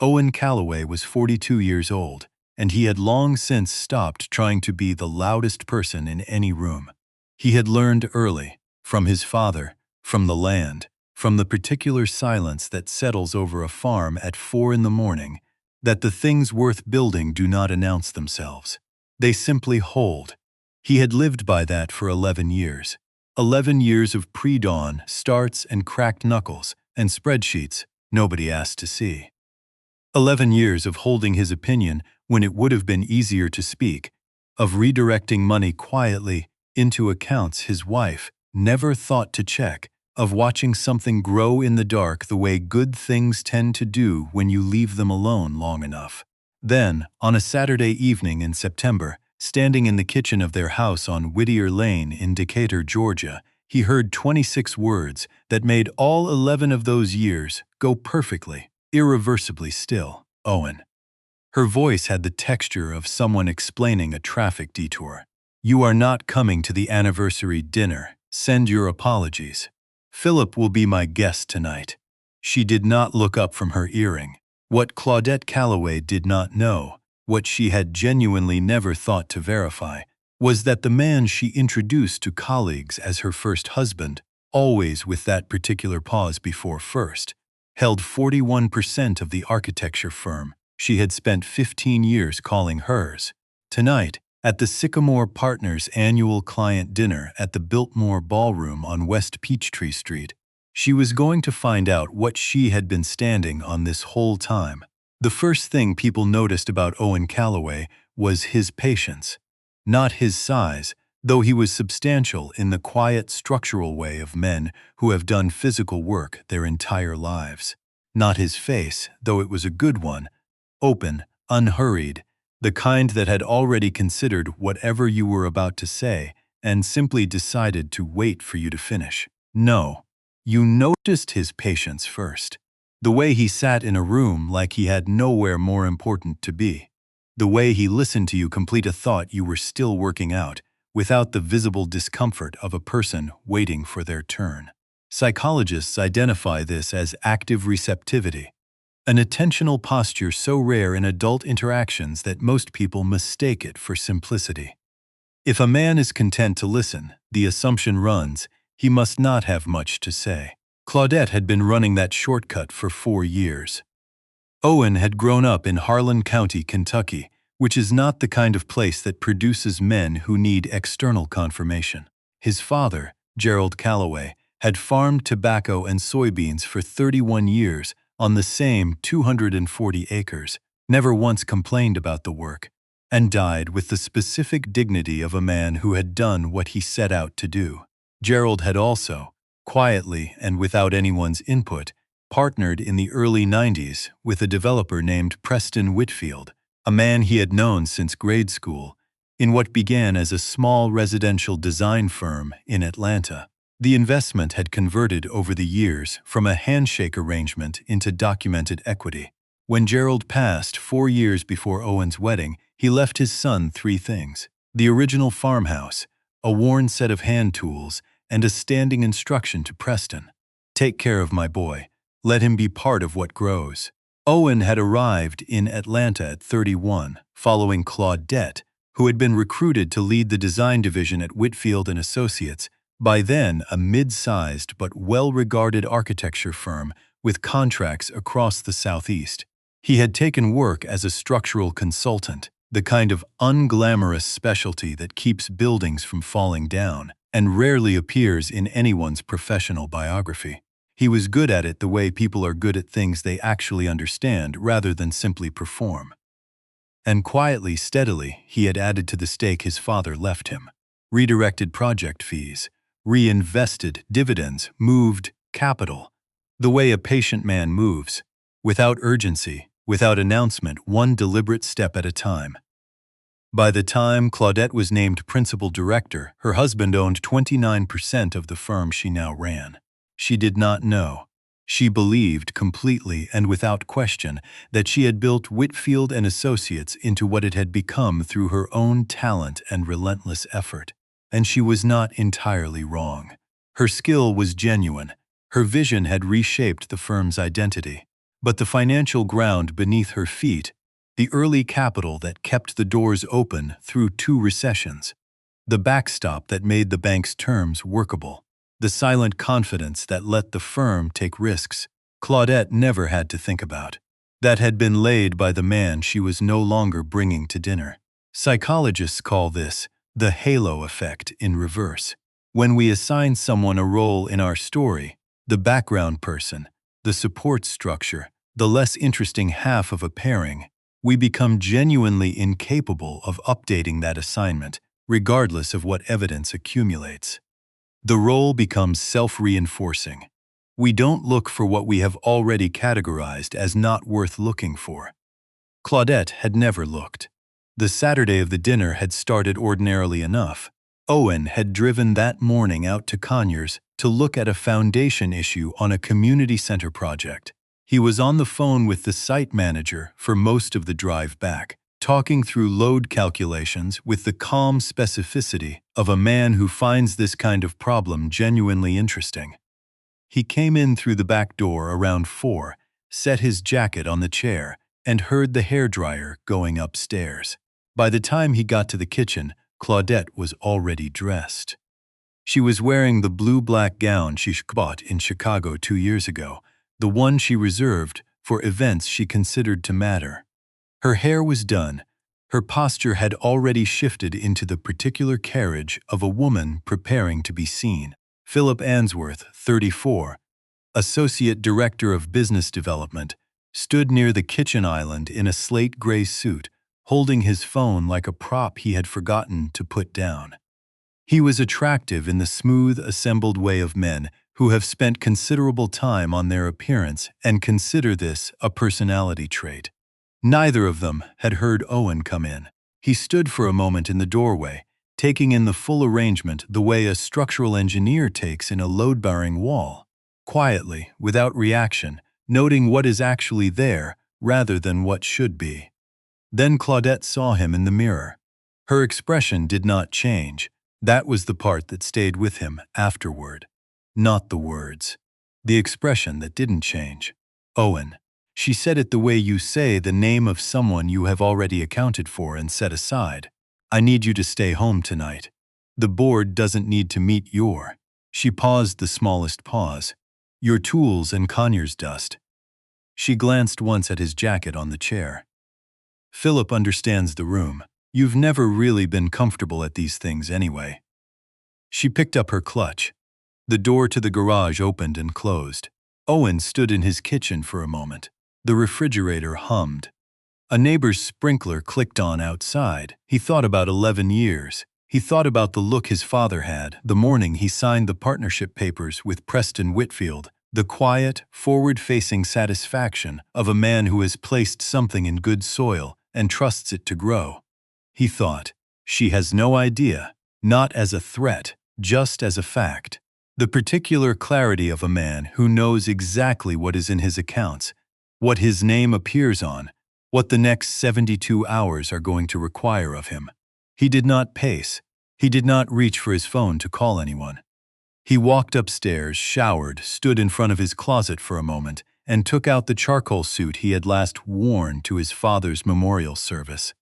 Owen Calloway was 42 years old, and he had long since stopped trying to be the loudest person in any room. He had learned early, from his father, from the land, from the particular silence that settles over a farm at 4 in the morning, that the things worth building do not announce themselves. They simply hold. He had lived by that for 11 years. 11 years of pre-dawn starts and cracked knuckles and spreadsheets nobody asked to see. 11 years of holding his opinion when it would have been easier to speak, of redirecting money quietly into accounts his wife never thought to check, of watching something grow in the dark the way good things tend to do when you leave them alone long enough. Then, on a Saturday evening in September, standing in the kitchen of their house on Whittier Lane in Decatur, Georgia, he heard 26 words that made all 11 of those years go perfectly, irreversibly still. Owen. Her voice had the texture of someone explaining a traffic detour. "You are not coming to the anniversary dinner. Send your apologies. Philip will be my guest tonight." She did not look up from her earring. What Claudette Calloway did not know, what she had genuinely never thought to verify, was that the man she introduced to colleagues as her first husband, always with that particular pause before first, held 41% of the architecture firm she had spent 15 years calling hers. Tonight, at the Sycamore Partners annual client dinner at the Biltmore Ballroom on West Peachtree Street, she was going to find out what she had been standing on this whole time. The first thing people noticed about Owen Calloway was his patience. Not his size, though he was substantial in the quiet, structural way of men who have done physical work their entire lives. Not his face, though it was a good one, open, unhurried, the kind that had already considered whatever you were about to say and simply decided to wait for you to finish. No, you noticed his patience first. The way he sat in a room like he had nowhere more important to be. The way he listened to you complete a thought you were still working out, without the visible discomfort of a person waiting for their turn. Psychologists identify this as active receptivity, an attentional posture so rare in adult interactions that most people mistake it for simplicity. If a man is content to listen, the assumption runs, he must not have much to say. Claudette had been running that shortcut for 4 years. Owen had grown up in Harlan County, Kentucky, which is not the kind of place that produces men who need external confirmation. His father, Gerald Calloway, had farmed tobacco and soybeans for 31 years on the same 240 acres, never once complained about the work, and died with the specific dignity of a man who had done what he set out to do. Gerald had also, quietly and without anyone's input, partnered in the early 90s with a developer named Preston Whitfield, a man he had known since grade school, in what began as a small residential design firm in Atlanta. The investment had converted over the years from a handshake arrangement into documented equity. When Gerald passed 4 years before Owen's wedding, he left his son 3 things: the original farmhouse, a worn set of hand tools, and a standing instruction to Preston. "Take care of my boy. Let him be part of what grows." Owen had arrived in Atlanta at 31, following Claudette, who had been recruited to lead the design division at Whitfield & Associates, by then a mid-sized but well-regarded architecture firm with contracts across the Southeast. He had taken work as a structural consultant, the kind of unglamorous specialty that keeps buildings from falling down, and rarely appears in anyone's professional biography. He was good at it the way people are good at things they actually understand rather than simply perform. And quietly, steadily, he had added to the stake his father left him. Redirected project fees, reinvested dividends, moved capital. The way a patient man moves, without urgency, without announcement, one deliberate step at a time. By the time Claudette was named principal director, her husband owned 29% of the firm she now ran. She did not know. She believed completely and without question that she had built Whitfield & Associates into what it had become through her own talent and relentless effort. And she was not entirely wrong. Her skill was genuine. Her vision had reshaped the firm's identity. But the financial ground beneath her feet, the early capital that kept the doors open through 2 recessions, the backstop that made the bank's terms workable, the silent confidence that let the firm take risks, Claudette never had to think about. That had been laid by the man she was no longer bringing to dinner. Psychologists call this the halo effect in reverse. When we assign someone a role in our story, the background person, the support structure, the less interesting half of a pairing, we become genuinely incapable of updating that assignment, regardless of what evidence accumulates. The role becomes self-reinforcing. We don't look for what we have already categorized as not worth looking for. Claudette had never looked. The Saturday of the dinner had started ordinarily enough. Owen had driven that morning out to Conyers to look at a foundation issue on a community center project. He was on the phone with the site manager for most of the drive back, talking through load calculations with the calm specificity of a man who finds this kind of problem genuinely interesting. He came in through the back door around 4, set his jacket on the chair, and heard the hairdryer going upstairs. By the time he got to the kitchen, Claudette was already dressed. She was wearing the blue-black gown she bought in Chicago 2 years ago, the one she reserved for events she considered to matter. Her hair was done. Her posture had already shifted into the particular carriage of a woman preparing to be seen. Philip Answorth, 34, Associate Director of Business Development, stood near the kitchen island in a slate gray suit, holding his phone like a prop he had forgotten to put down. He was attractive in the smooth, assembled way of men who have spent considerable time on their appearance and consider this a personality trait. Neither of them had heard Owen come in. He stood for a moment in the doorway, taking in the full arrangement the way a structural engineer takes in a load-bearing wall, quietly, without reaction, noting what is actually there rather than what should be. Then Claudette saw him in the mirror. Her expression did not change. That was the part that stayed with him afterward. Not the words. The expression that didn't change. Owen. She said it the way you say the name of someone you have already accounted for and set aside. I need you to stay home tonight. The board doesn't need to meet your. She paused the smallest pause. Your tools and Conyers dust. She glanced once at his jacket on the chair. Philip understands the room. You've never really been comfortable at these things anyway. She picked up her clutch. The door to the garage opened and closed. Owen stood in his kitchen for a moment. The refrigerator hummed. A neighbor's sprinkler clicked on outside. He thought about 11 years. He thought about the look his father had the morning he signed the partnership papers with Preston Whitfield, the quiet, forward-facing satisfaction of a man who has placed something in good soil and trusts it to grow. He thought, she has no idea, not as a threat, just as a fact. The particular clarity of a man who knows exactly what is in his accounts, what his name appears on, what the next 72 hours are going to require of him. He did not pace. He did not reach for his phone to call anyone. He walked upstairs, showered, stood in front of his closet for a moment, and took out the charcoal suit he had last worn to his father's memorial service.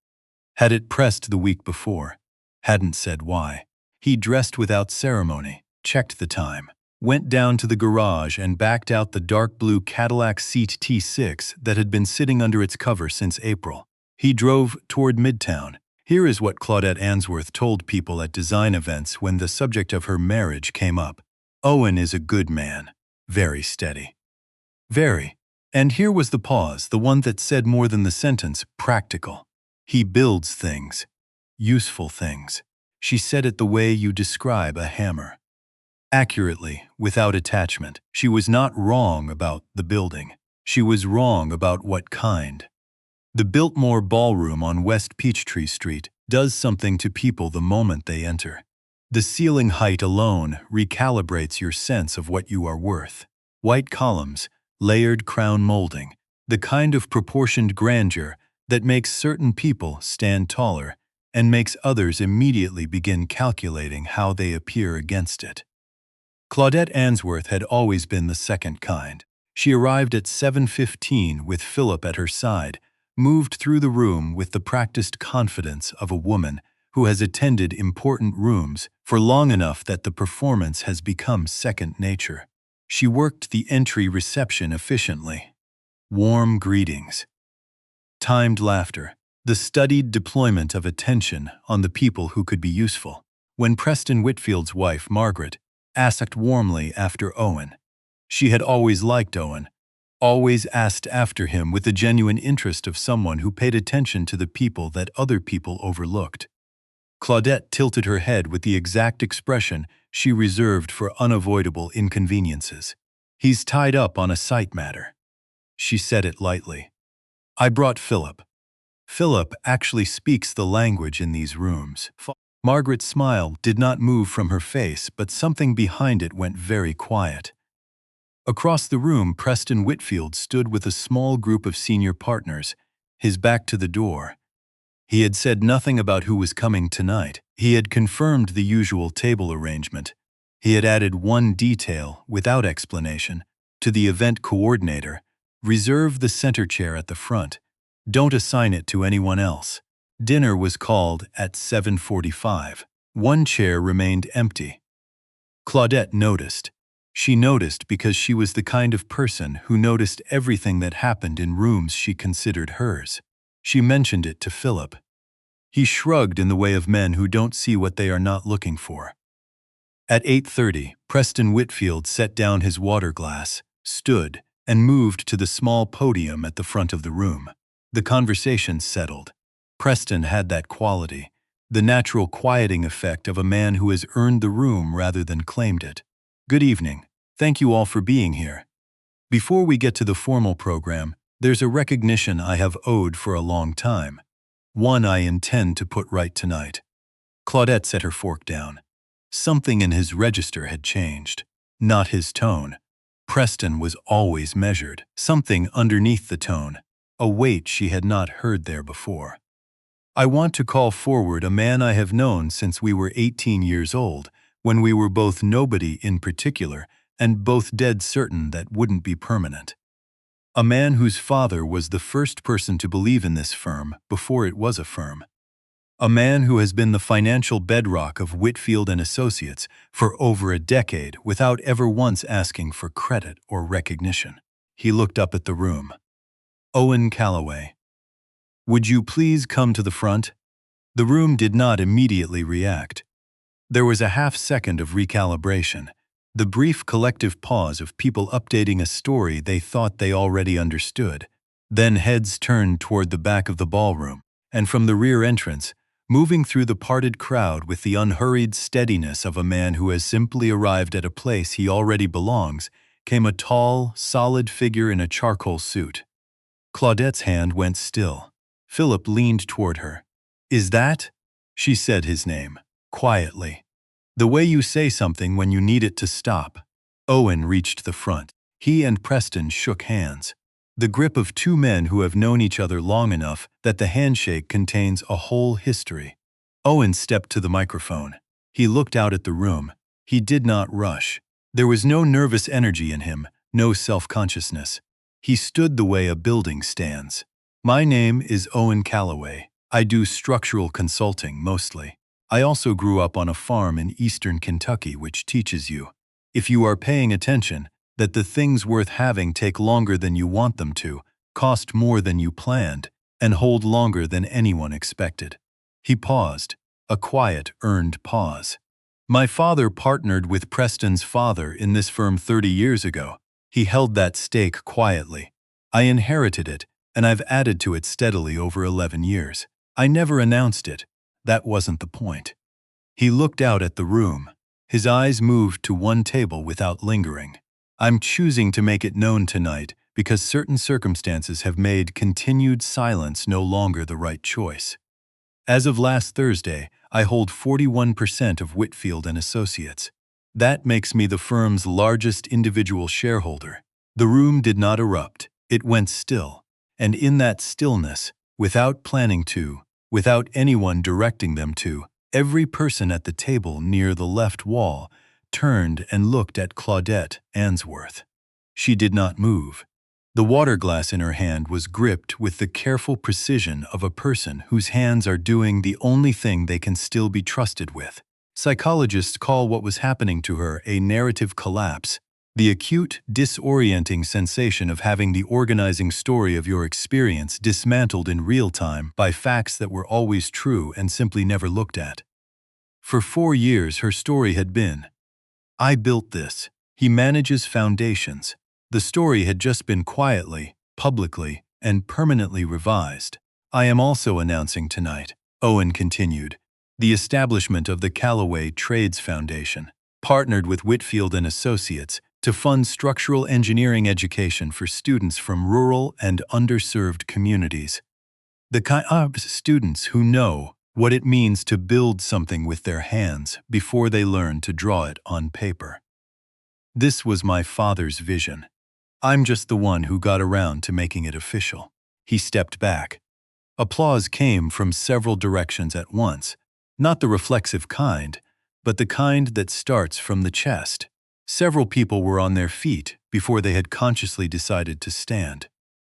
Had it pressed the week before. Hadn't said why. He dressed without ceremony, checked the time, went down to the garage and backed out the dark blue Cadillac Seat T6 that had been sitting under its cover since April. He drove toward Midtown. Here is what Claudette Answorth told people at design events when the subject of her marriage came up. Owen is a good man. Very steady. Very. And here was the pause, the one that said more than the sentence, practical. He builds things. Useful things. She said it the way you describe a hammer. Accurately, without attachment. She was not wrong about the building. She was wrong about what kind. The Biltmore Ballroom on West Peachtree Street does something to people the moment they enter. The ceiling height alone recalibrates your sense of what you are worth. White columns, layered crown molding, the kind of proportioned grandeur that makes certain people stand taller and makes others immediately begin calculating how they appear against it. Claudette Answorth had always been the second kind. She arrived at 7:15 with Philip at her side, moved through the room with the practiced confidence of a woman who has attended important rooms for long enough that the performance has become second nature. She worked the entry reception efficiently. Warm greetings. Timed laughter. The studied deployment of attention on the people who could be useful. When Preston Whitfield's wife, Margaret, asked warmly after Owen. She had always liked Owen, always asked after him with the genuine interest of someone who paid attention to the people that other people overlooked. Claudette tilted her head with the exact expression she reserved for unavoidable inconveniences. "He's tied up on a sight matter." She said it lightly. "I brought Philip. Philip actually speaks the language in these rooms." Margaret's smile did not move from her face, but something behind it went very quiet. Across the room, Preston Whitfield stood with a small group of senior partners, his back to the door. He had said nothing about who was coming tonight. He had confirmed the usual table arrangement. He had added one detail, without explanation, to the event coordinator: reserve the center chair at the front. Don't assign it to anyone else. Dinner was called at 7:45. One chair remained empty. Claudette noticed. She noticed because she was the kind of person who noticed everything that happened in rooms she considered hers. She mentioned it to Philip. He shrugged in the way of men who don't see what they are not looking for. At 8:30, Preston Whitfield set down his water glass, stood, and moved to the small podium at the front of the room. The conversation settled. Preston had that quality, the natural quieting effect of a man who has earned the room rather than claimed it. "Good evening. Thank you all for being here. Before we get to the formal program, there's a recognition I have owed for a long time. One I intend to put right tonight." Claudette set her fork down. Something in his register had changed. Not his tone. Preston was always measured. Something underneath the tone. A weight she had not heard there before. "I want to call forward a man I have known since we were 18 years old, when we were both nobody in particular, and both dead certain that wouldn't be permanent. A man whose father was the first person to believe in this firm before it was a firm. A man who has been the financial bedrock of Whitfield and Associates for over a decade without ever once asking for credit or recognition." He looked up at the room. "Owen Calloway. Would you please come to the front?" The room did not immediately react. There was a half-second of recalibration, the brief collective pause of people updating a story they thought they already understood. Then heads turned toward the back of the ballroom, and from the rear entrance, moving through the parted crowd with the unhurried steadiness of a man who has simply arrived at a place he already belongs, came a tall, solid figure in a charcoal suit. Claudette's hand went still. Philip leaned toward her. "Is that?" She said his name, quietly. "The way you say something when you need it to stop." Owen reached the front. He and Preston shook hands. The grip of two men who have known each other long enough that the handshake contains a whole history. Owen stepped to the microphone. He looked out at the room. He did not rush. There was no nervous energy in him, no self-consciousness. He stood the way a building stands. "My name is Owen Calloway. I do structural consulting mostly. I also grew up on a farm in eastern Kentucky, which teaches you, if you are paying attention, that the things worth having take longer than you want them to, cost more than you planned, and hold longer than anyone expected." He paused, a quiet, earned pause. "My father partnered with Preston's father in this firm 30 years ago. He held that stake quietly. I inherited it, and I've added to it steadily over 11 years. I never announced it. That wasn't the point." He looked out at the room. His eyes moved to one table without lingering. "I'm choosing to make it known tonight because certain circumstances have made continued silence no longer the right choice. As of last Thursday, I hold 41% of Whitfield and Associates. That makes me the firm's largest individual shareholder." The room did not erupt. It went still. And in that stillness, without planning to, without anyone directing them to, every person at the table near the left wall turned and looked at Claudette Answorth. She did not move. The water glass in her hand was gripped with the careful precision of a person whose hands are doing the only thing they can still be trusted with. Psychologists call what was happening to her a narrative collapse, the acute, disorienting sensation of having the organizing story of your experience dismantled in real time by facts that were always true and simply never looked at. For 4 years, her story had been, "I built this. He manages foundations." The story had just been quietly, publicly, and permanently revised. "I am also announcing tonight," Owen continued, "the establishment of the Callaway Trades Foundation, partnered with Whitfield and Associates to fund structural engineering education for students from rural and underserved communities. The kind of students who know what it means to build something with their hands before they learn to draw it on paper. This was my father's vision. I'm just the one who got around to making it official." He stepped back. Applause came from several directions at once, not the reflexive kind, but the kind that starts from the chest. Several people were on their feet before they had consciously decided to stand.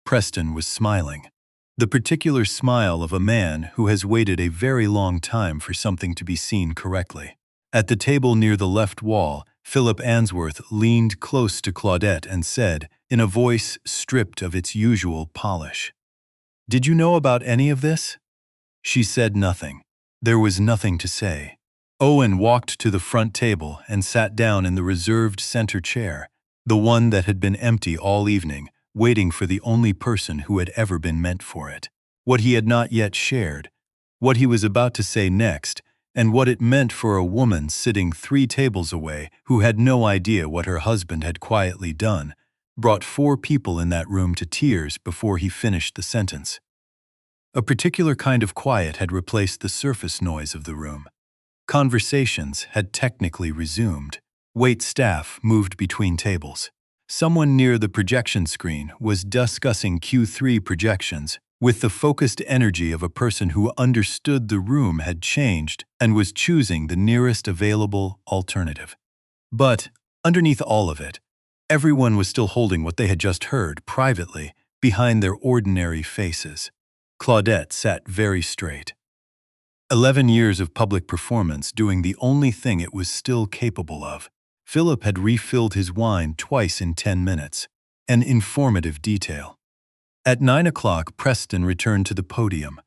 Preston was smiling. The particular smile of a man who has waited a very long time for something to be seen correctly. At the table near the left wall, Philip Answorth leaned close to Claudette and said, in a voice stripped of its usual polish, "Did you know about any of this?" She said nothing. There was nothing to say. Owen walked to the front table and sat down in the reserved center chair, the one that had been empty all evening, waiting for the only person who had ever been meant for it. What he had not yet shared, what he was about to say next, and what it meant for a woman sitting 3 tables away who had no idea what her husband had quietly done, brought 4 people in that room to tears before he finished the sentence. A particular kind of quiet had replaced the surface noise of the room. Conversations had technically resumed. Wait staff moved between tables. Someone near the projection screen was discussing Q3 projections with the focused energy of a person who understood the room had changed and was choosing the nearest available alternative. But, underneath all of it, everyone was still holding what they had just heard privately behind their ordinary faces. Claudette sat very straight. 11 years of public performance doing the only thing it was still capable of. Philip had refilled his wine twice in 10 minutes. An informative detail. At 9 o'clock, Preston returned to the podium.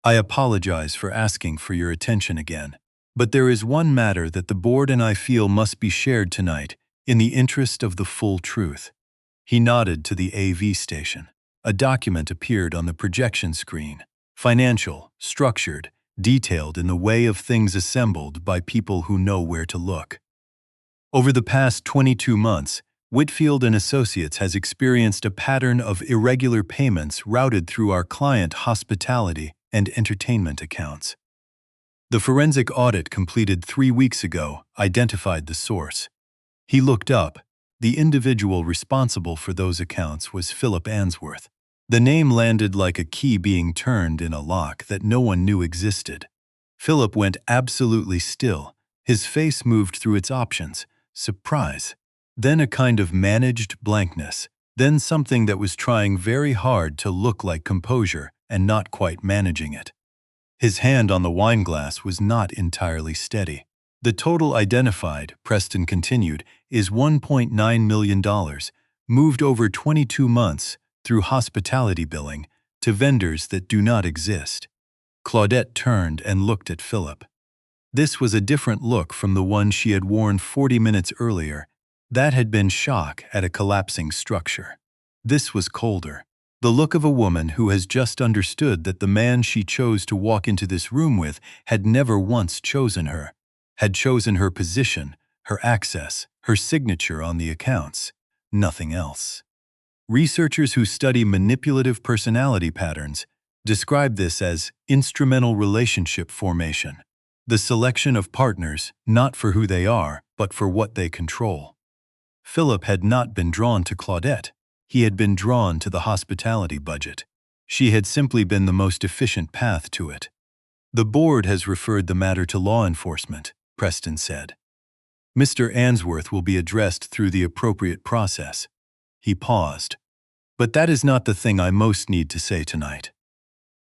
"I apologize for asking for your attention again, but there is one matter that the board and I feel must be shared tonight in the interest of the full truth." He nodded to the AV station. A document appeared on the projection screen. Financial, structured, detailed in the way of things assembled by people who know where to look. Over the past 22 months, Whitfield and Associates has experienced a pattern of irregular payments routed through our client hospitality and entertainment accounts. The forensic audit completed 3 weeks ago identified the source. He looked up. The individual responsible for those accounts was Philip Answorth. The name landed like a key being turned in a lock that no one knew existed. Philip went absolutely still. His face moved through its options. Surprise. Then a kind of managed blankness. Then something that was trying very hard to look like composure and not quite managing it. His hand on the wine glass was not entirely steady. "The total identified," Preston continued, "is $1.9 million, moved over 22 months through hospitality billing to vendors that do not exist." Claudette turned and looked at Philip. This was a different look from the one she had worn 40 minutes earlier. That had been shock at a collapsing structure. This was colder. The look of a woman who has just understood that the man she chose to walk into this room with had never once chosen her, had chosen her position, her access, her signature on the accounts, nothing else. Researchers who study manipulative personality patterns describe this as instrumental relationship formation, the selection of partners not for who they are, but for what they control. Philip had not been drawn to Claudette. He had been drawn to the hospitality budget. She had simply been the most efficient path to it. "The board has referred the matter to law enforcement," Preston said. "Mr. Answorth will be addressed through the appropriate process." He paused. But that is not the thing I most need to say tonight.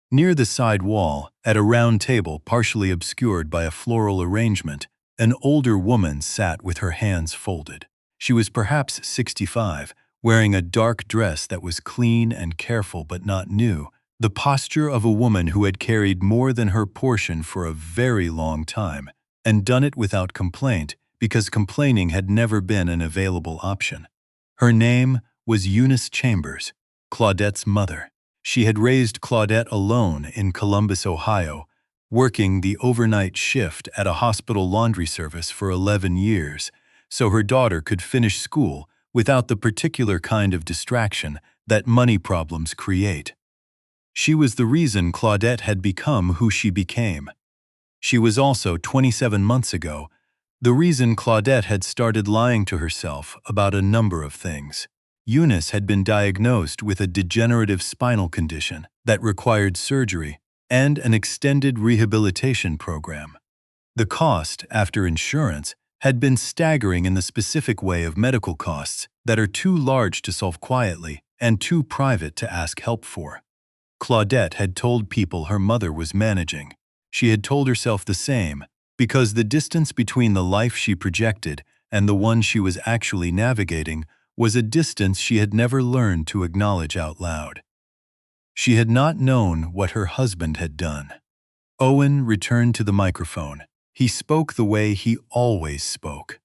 Near the side wall, at a round table partially obscured by a floral arrangement, an older woman sat with her hands folded. She was perhaps 65, wearing a dark dress that was clean and careful but not new, the posture of a woman who had carried more than her portion for a very long time, and done it without complaint, because complaining had never been an available option. Her name was Eunice Chambers, Claudette's mother. She had raised Claudette alone in Columbus, Ohio, working the overnight shift at a hospital laundry service for 11 years, so her daughter could finish school without the particular kind of distraction that money problems create. She was the reason Claudette had become who she became. She was also, 27 months ago, the reason Claudette had started lying to herself about a number of things. Eunice had been diagnosed with a degenerative spinal condition that required surgery and an extended rehabilitation program. The cost, after insurance, had been staggering in the specific way of medical costs that are too large to solve quietly and too private to ask help for. Claudette had told people her mother was managing. She had told herself the same, because the distance between the life she projected and the one she was actually navigating was a distance she had never learned to acknowledge out loud. She had not known what her husband had done. Owen returned to the microphone. He spoke the way he always spoke.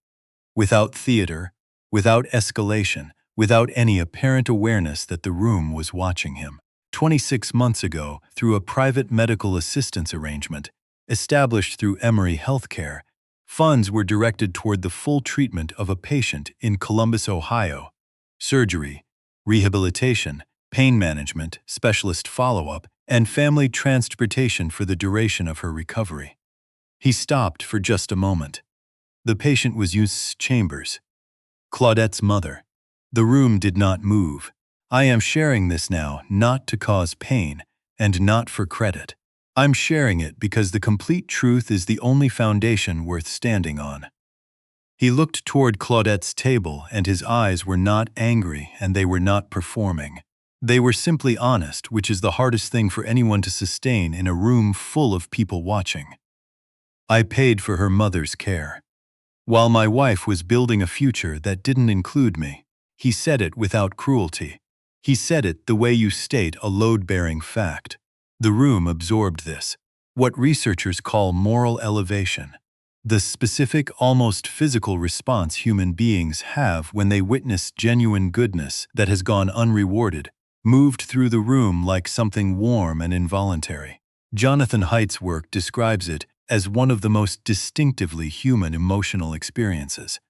Without theater, without escalation, without any apparent awareness that the room was watching him. 26 months ago, through a private medical assistance arrangement, established through Emory Healthcare, funds were directed toward the full treatment of a patient in Columbus, Ohio. Surgery, rehabilitation, pain management, specialist follow-up, and family transportation for the duration of her recovery. He stopped for just a moment. The patient was Eunice Chambers, Claudette's mother. The room did not move. I am sharing this now not to cause pain and not for credit. I'm sharing it because the complete truth is the only foundation worth standing on. He looked toward Claudette's table, and his eyes were not angry and they were not performing. They were simply honest, which is the hardest thing for anyone to sustain in a room full of people watching. I paid for her mother's care. While my wife was building a future that didn't include me, he said it without cruelty. He said it the way you state a load-bearing fact. The room absorbed this, what researchers call moral elevation, the specific, almost physical response human beings have when they witness genuine goodness that has gone unrewarded, moved through the room like something warm and involuntary. Jonathan Haidt's work describes it as one of the most distinctively human emotional experiences.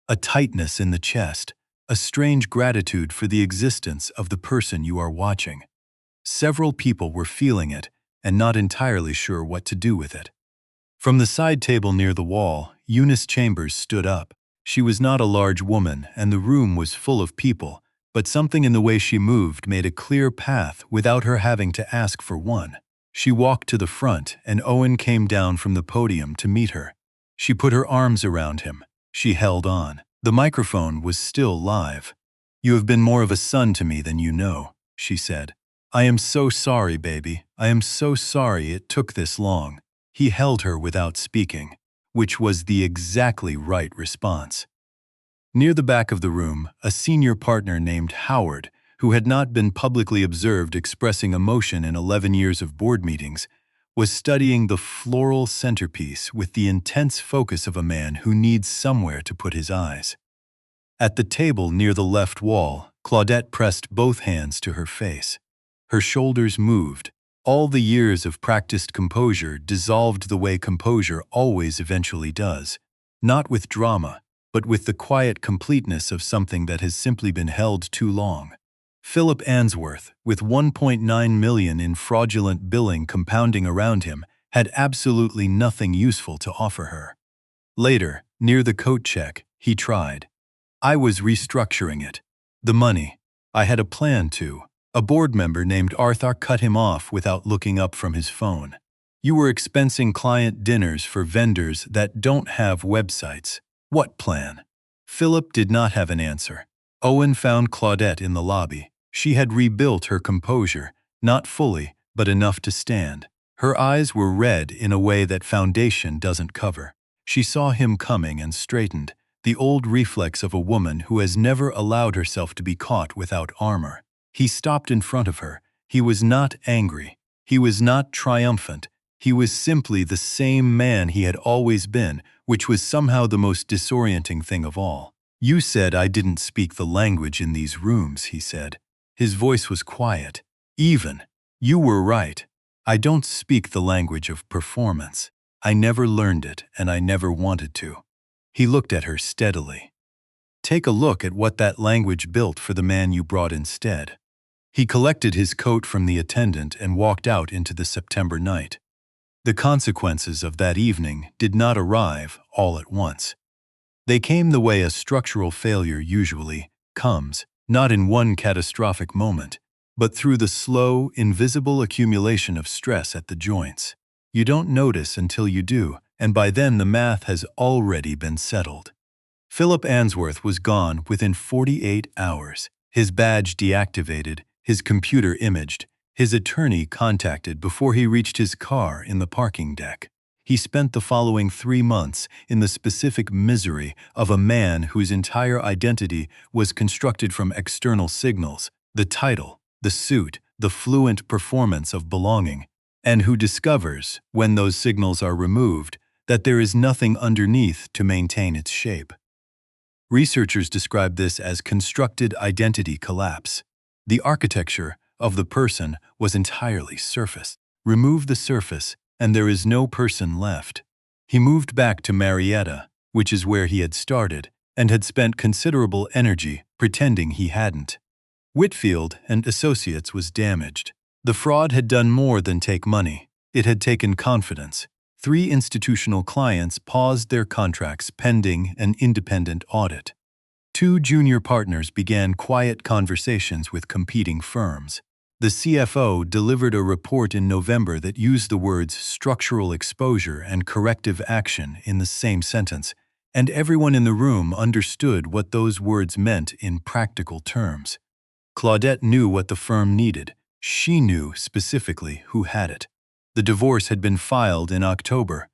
A tightness in the chest, a strange gratitude for the existence of the person you are watching. Several people were feeling it and not entirely sure what to do with it. From the side table near the wall, Eunice Chambers stood up. She was not a large woman, and the room was full of people, but something in the way she moved made a clear path without her having to ask for one. She walked to the front, and Owen came down from the podium to meet her. She put her arms around him. She held on. The microphone was still live. "You have been more of a son to me than you know," she said. "I am so sorry, baby. I am so sorry it took this long." He held her without speaking, which was the exactly right response. Near the back of the room, a senior partner named Howard, who had not been publicly observed expressing emotion in 11 years of board meetings, was studying the floral centerpiece with the intense focus of a man who needs somewhere to put his eyes. At the table near the left wall, Claudette pressed both hands to her face. Her shoulders moved. All the years of practiced composure dissolved the way composure always eventually does, not with drama, but with the quiet completeness of something that has simply been held too long. Philip Answorth, with 1.9 million in fraudulent billing compounding around him, had absolutely nothing useful to offer her. Later, near the coat check, he tried. "I was restructuring it. The money. I had a plan to." A board member named Arthur cut him off without looking up from his phone. "You were expensing client dinners for vendors that don't have websites. What plan?" Philip did not have an answer. Owen found Claudette in the lobby. She had rebuilt her composure, not fully, but enough to stand. Her eyes were red in a way that foundation doesn't cover. She saw him coming and straightened, the old reflex of a woman who has never allowed herself to be caught without armor. He stopped in front of her. He was not angry. He was not triumphant. He was simply the same man he had always been, which was somehow the most disorienting thing of all. "You said I didn't speak the language in these rooms," he said. His voice was quiet. "Even. You were right. I don't speak the language of performance. I never learned it, and I never wanted to." He looked at her steadily. "Take a look at what that language built for the man you brought instead." He collected his coat from the attendant and walked out into the September night. The consequences of that evening did not arrive all at once. They came the way a structural failure usually comes, not in one catastrophic moment, but through the slow, invisible accumulation of stress at the joints. You don't notice until you do, and by then the math has already been settled. Philip Answorth was gone within 48 hours, his badge deactivated, his computer imaged, his attorney contacted before he reached his car in the parking deck. He spent the following 3 months in the specific misery of a man whose entire identity was constructed from external signals, the title, the suit, the fluent performance of belonging, and who discovers, when those signals are removed, that there is nothing underneath to maintain its shape. Researchers describe this as constructed identity collapse. The architecture of the person was entirely surface. Remove the surface, and there is no person left. He moved back to Marietta, which is where he had started, and had spent considerable energy pretending he hadn't. Whitfield and Associates was damaged. The fraud had done more than take money. It had taken confidence. 3 institutional clients paused their contracts pending an independent audit. 2 junior partners began quiet conversations with competing firms. The CFO delivered a report in November that used the words structural exposure and corrective action in the same sentence, and everyone in the room understood what those words meant in practical terms. Claudette knew what the firm needed. She knew specifically who had it. The divorce had been filed in October.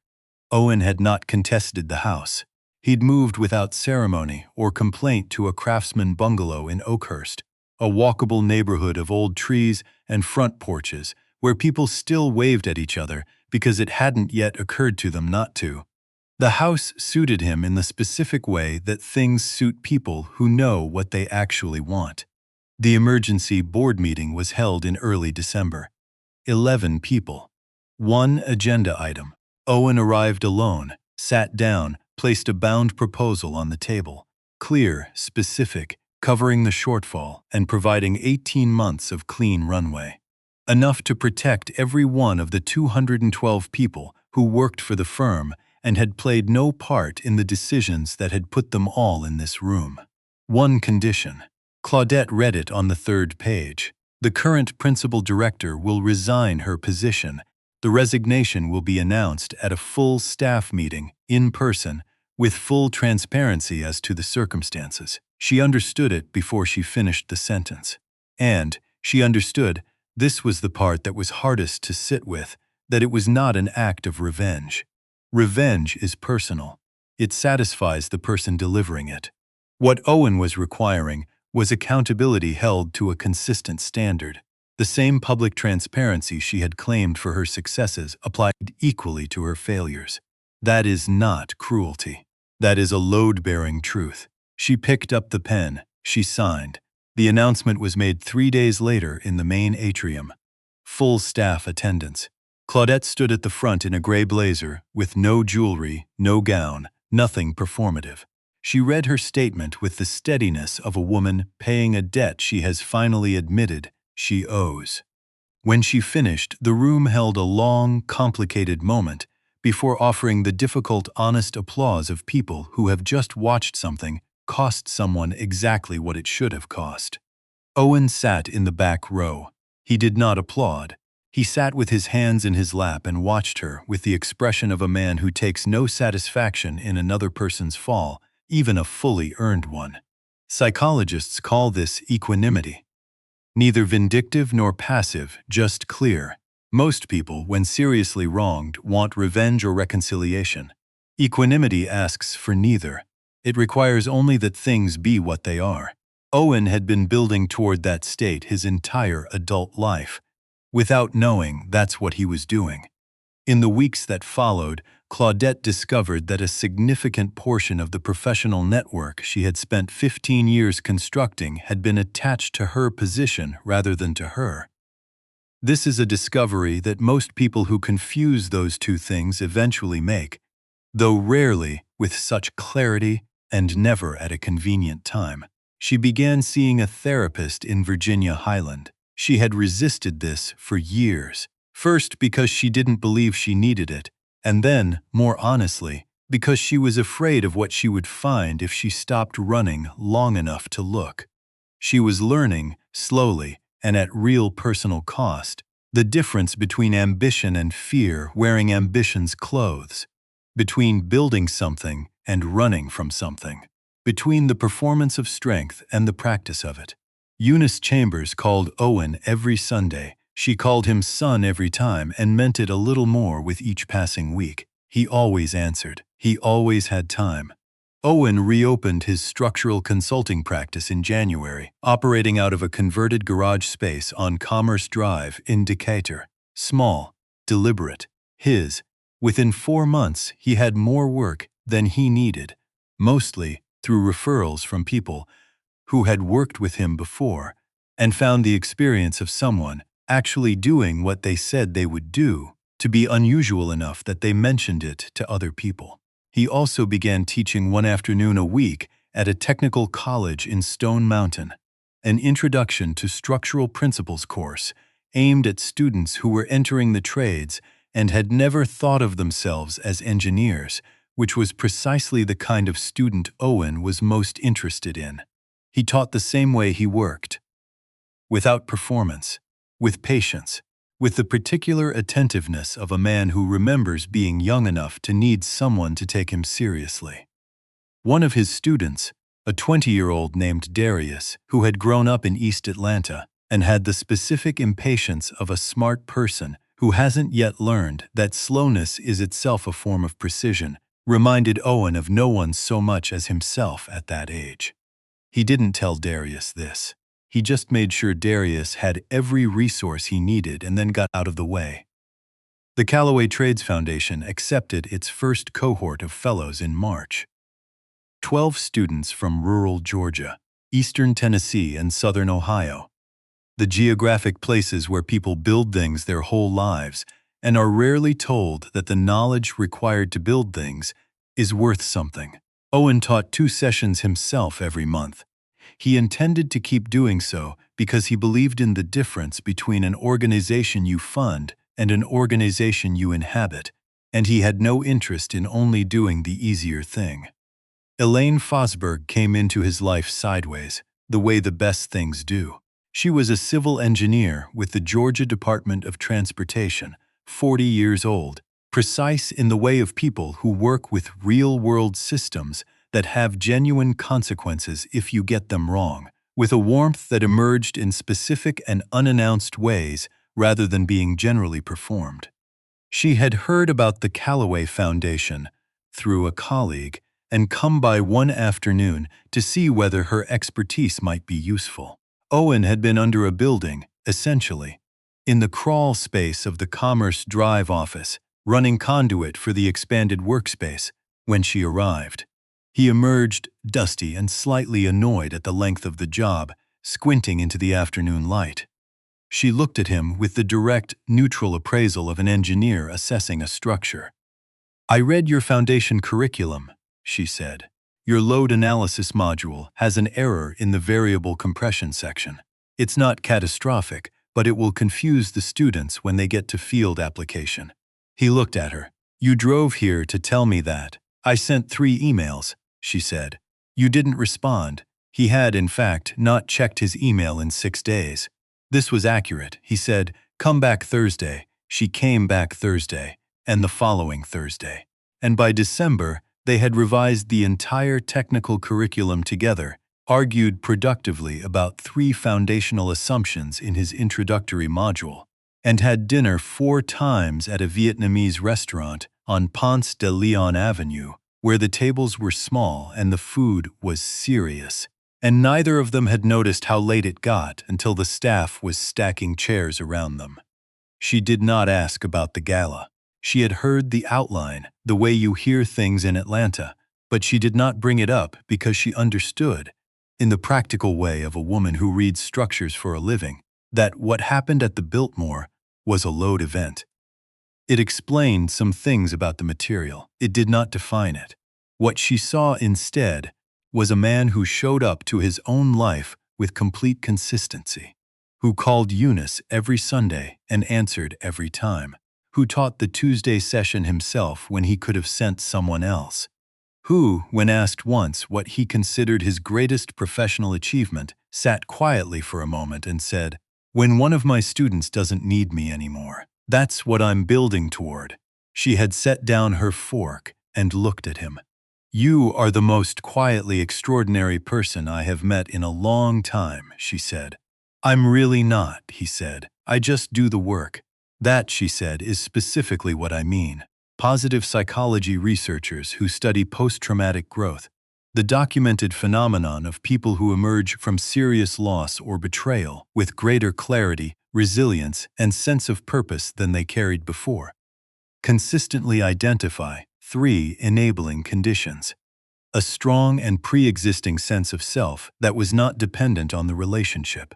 Owen had not contested the house. He'd moved without ceremony or complaint to a craftsman bungalow in Oakhurst, a walkable neighborhood of old trees and front porches where people still waved at each other because it hadn't yet occurred to them not to. The house suited him in the specific way that things suit people who know what they actually want. The emergency board meeting was held in early December. 11 people. 1 agenda item. Owen arrived alone, sat down, placed a bound proposal on the table. Clear, specific, covering the shortfall and providing 18 months of clean runway. Enough to protect every one of the 212 people who worked for the firm and had played no part in the decisions that had put them all in this room. 1 condition. Claudette read it on the 3rd page. The current principal director will resign her position. The resignation will be announced at a full staff meeting, in person, with full transparency as to the circumstances. She understood it before she finished the sentence. And she understood, this was the part that was hardest to sit with, that it was not an act of revenge. Revenge is personal. It satisfies the person delivering it. What Owen was requiring was accountability held to a consistent standard. The same public transparency she had claimed for her successes applied equally to her failures. That is not cruelty. That is a load-bearing truth. She picked up the pen. She signed. The announcement was made 3 days later in the main atrium. Full staff attendance. Claudette stood at the front in a gray blazer, with no jewelry, no gown, nothing performative. She read her statement with the steadiness of a woman paying a debt she has finally admitted she owes. When she finished, the room held a long, complicated moment before offering the difficult, honest applause of people who have just watched something cost someone exactly what it should have cost. Owen sat in the back row. He did not applaud. He sat with his hands in his lap and watched her with the expression of a man who takes no satisfaction in another person's fall, even a fully earned one. Psychologists call this equanimity. Neither vindictive nor passive, just clear. Most people, when seriously wronged, want revenge or reconciliation. Equanimity asks for neither. It requires only that things be what they are. Owen had been building toward that state his entire adult life. Without knowing, that's what he was doing. In the weeks that followed, Claudette discovered that a significant portion of the professional network she had spent 15 years constructing had been attached to her position rather than to her. This is a discovery that most people who confuse those two things eventually make, though rarely with such clarity and never at a convenient time. She began seeing a therapist in Virginia Highland. She had resisted this for years, first because she didn't believe she needed it, and then, more honestly, because she was afraid of what she would find if she stopped running long enough to look. She was learning, slowly and at real personal cost, the difference between ambition and fear wearing ambition's clothes, between building something and running from something, between the performance of strength and the practice of it. Eunice Chambers called Owen every Sunday. She called him son every time and meant it a little more with each passing week. He always answered. He always had time. Owen reopened his structural consulting practice in January, operating out of a converted garage space on Commerce Drive in Decatur. Small, deliberate, his. Within 4 months, he had more work than he needed, mostly through referrals from people who had worked with him before and found the experience of someone actually doing what they said they would do to be unusual enough that they mentioned it to other people. He also began teaching 1 afternoon a week at a technical college in Stone Mountain, an Introduction to Structural Principles course aimed at students who were entering the trades and had never thought of themselves as engineers, which was precisely the kind of student Owen was most interested in. He taught the same way he worked, without performance, with patience, with the particular attentiveness of a man who remembers being young enough to need someone to take him seriously. One of his students, a 20-year-old named Darius, who had grown up in East Atlanta and had the specific impatience of a smart person who hasn't yet learned that slowness is itself a form of precision, reminded Owen of no one so much as himself at that age. He didn't tell Darius this. He just made sure Darius had every resource he needed and then got out of the way. The Callaway Trades Foundation accepted its first cohort of fellows in March. 12 students from rural Georgia, eastern Tennessee, and southern Ohio. The geographic places where people build things their whole lives and are rarely told that the knowledge required to build things is worth something. Owen taught 2 sessions himself every month. He intended to keep doing so because he believed in the difference between an organization you fund and an organization you inhabit, and he had no interest in only doing the easier thing. Elaine Fosberg came into his life sideways, the way the best things do. She was a civil engineer with the Georgia Department of Transportation, 40 years old, precise in the way of people who work with real-world systems that have genuine consequences if you get them wrong, with a warmth that emerged in specific and unannounced ways rather than being generally performed. She had heard about the Callaway Foundation through a colleague and come by one afternoon to see whether her expertise might be useful. Owen had been under a building, essentially, in the crawl space of the Commerce Drive office, running conduit for the expanded workspace, when she arrived. He emerged, dusty and slightly annoyed at the length of the job, squinting into the afternoon light. She looked at him with the direct, neutral appraisal of an engineer assessing a structure. "I read your foundation curriculum," she said. "Your load analysis module has an error in the variable compression section. It's not catastrophic, but it will confuse the students when they get to field application." He looked at her. "You drove here to tell me that. I sent 3 emails. She said. "You didn't respond." He had, in fact, not checked his email in 6 days. This was accurate. He said, "Come back Thursday." She came back Thursday, and the following Thursday. And by December, they had revised the entire technical curriculum together argued productively about 3 foundational assumptions in his introductory module, and had dinner 4 times at a Vietnamese restaurant on Ponce de Leon Avenue, where the tables were small and the food was serious, and neither of them had noticed how late it got until the staff was stacking chairs around them. She did not ask about the gala. She had heard the outline, the way you hear things in Atlanta, but she did not bring it up because she understood, in the practical way of a woman who reads structures for a living, that what happened at the Biltmore was a load event. It explained some things about the material. It did not define it. What she saw instead was a man who showed up to his own life with complete consistency, who called Eunice every Sunday and answered every time, who taught the Tuesday session himself when he could have sent someone else, who, when asked once what he considered his greatest professional achievement, sat quietly for a moment and said, "When one of my students doesn't need me anymore, that's what I'm building toward." She had set down her fork and looked at him. "You are the most quietly extraordinary person I have met in a long time," she said. "I'm really not," he said. "I just do the work." That, she said, is specifically what I mean. Positive psychology researchers who study post-traumatic growth, the documented phenomenon of people who emerge from serious loss or betrayal with greater clarity, resilience, and sense of purpose than they carried before, consistently identify 3 enabling conditions: a strong and pre-existing sense of self that was not dependent on the relationship,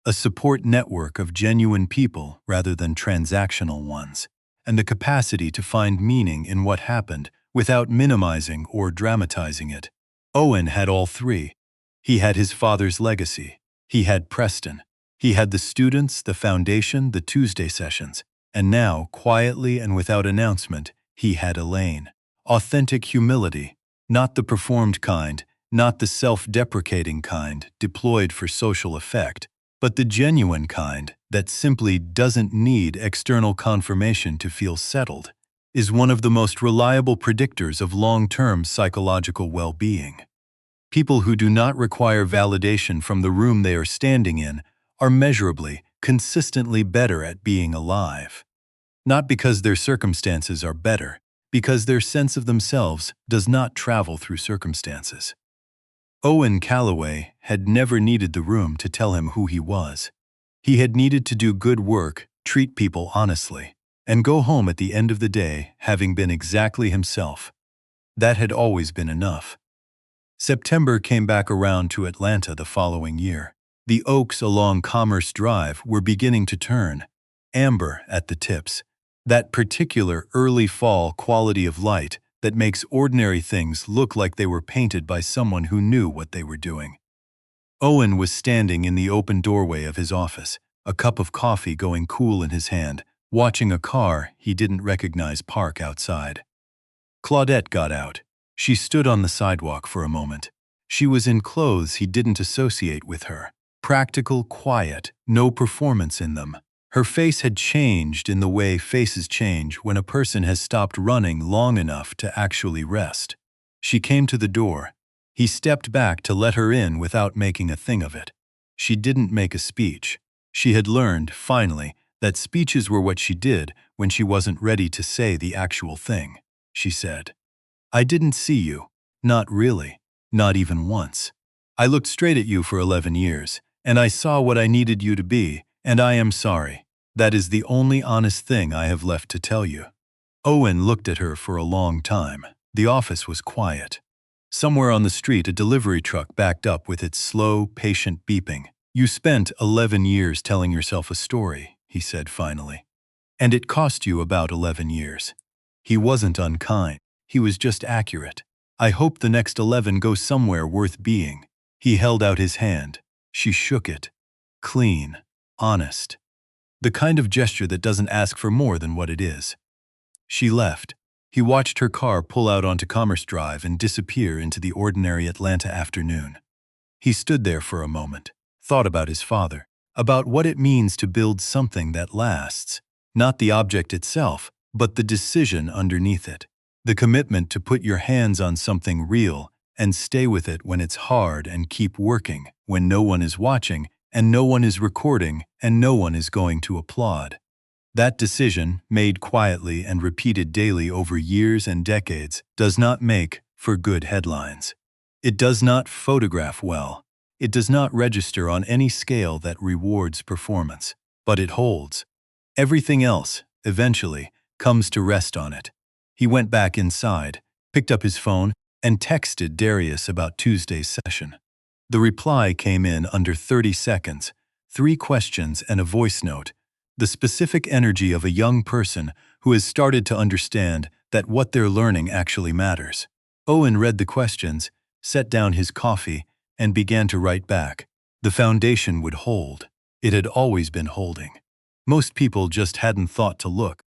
a support network of genuine people rather than transactional ones, and the capacity to find meaning in what happened without minimizing or dramatizing it. Owen had all 3. He had his father's legacy. He had Preston. He had the students, the foundation, the Tuesday sessions. And now, quietly and without announcement, he had Elaine. Authentic humility, not the performed kind, not the self-deprecating kind deployed for social effect, but the genuine kind that simply doesn't need external confirmation to feel settled, is one of the most reliable predictors of long-term psychological well-being. People who do not require validation from the room they are standing in are measurably, consistently better at being alive. Not because their circumstances are better, because their sense of themselves does not travel through circumstances. Owen Calloway had never needed the room to tell him who he was. He had needed to do good work, treat people honestly, and go home at the end of the day having been exactly himself. That had always been enough. September came back around to Atlanta the following year. The oaks along Commerce Drive were beginning to turn, amber at the tips, that particular early fall quality of light that makes ordinary things look like they were painted by someone who knew what they were doing. Owen was standing in the open doorway of his office, a cup of coffee going cool in his hand, watching a car he didn't recognize park outside. Claudette got out. She stood on the sidewalk for a moment. She was in clothes he didn't associate with her. Practical, quiet, no performance in them. Her face had changed in the way faces change when a person has stopped running long enough to actually rest. She came to the door. He stepped back to let her in without making a thing of it. She didn't make a speech. She had learned, finally, that speeches were what she did when she wasn't ready to say the actual thing. She said, "I didn't see you. Not really. Not even once. I looked straight at you for 11 years, and I saw what I needed you to be, and I am sorry. That is the only honest thing I have left to tell you." Owen looked at her for a long time. The office was quiet. Somewhere on the street, a delivery truck backed up with its slow, patient beeping. "You spent 11 years telling yourself a story," he said finally. "And it cost you about 11 years. He wasn't unkind. He was just accurate. I hope the next 11 go somewhere worth being." He held out his hand. She shook it. Clean. Honest. The kind of gesture that doesn't ask for more than what it is. She left. He watched her car pull out onto Commerce Drive and disappear into the ordinary Atlanta afternoon. He stood there for a moment, thought about his father, about what it means to build something that lasts, not the object itself, but the decision underneath it, the commitment to put your hands on something real and stay with it when it's hard and keep working when no one is watching and no one is recording and no one is going to applaud. That decision, made quietly and repeated daily over years and decades, does not make for good headlines. It does not photograph well. It does not register on any scale that rewards performance. But it holds. Everything else, eventually, comes to rest on it. He went back inside, picked up his phone, and texted Darius about Tuesday's session. The reply came in under 30 seconds, 3 questions and a voice note, the specific energy of a young person who has started to understand that what they're learning actually matters. Owen read the questions, set down his coffee, and began to write back. The foundation would hold. It had always been holding. Most people just hadn't thought to look.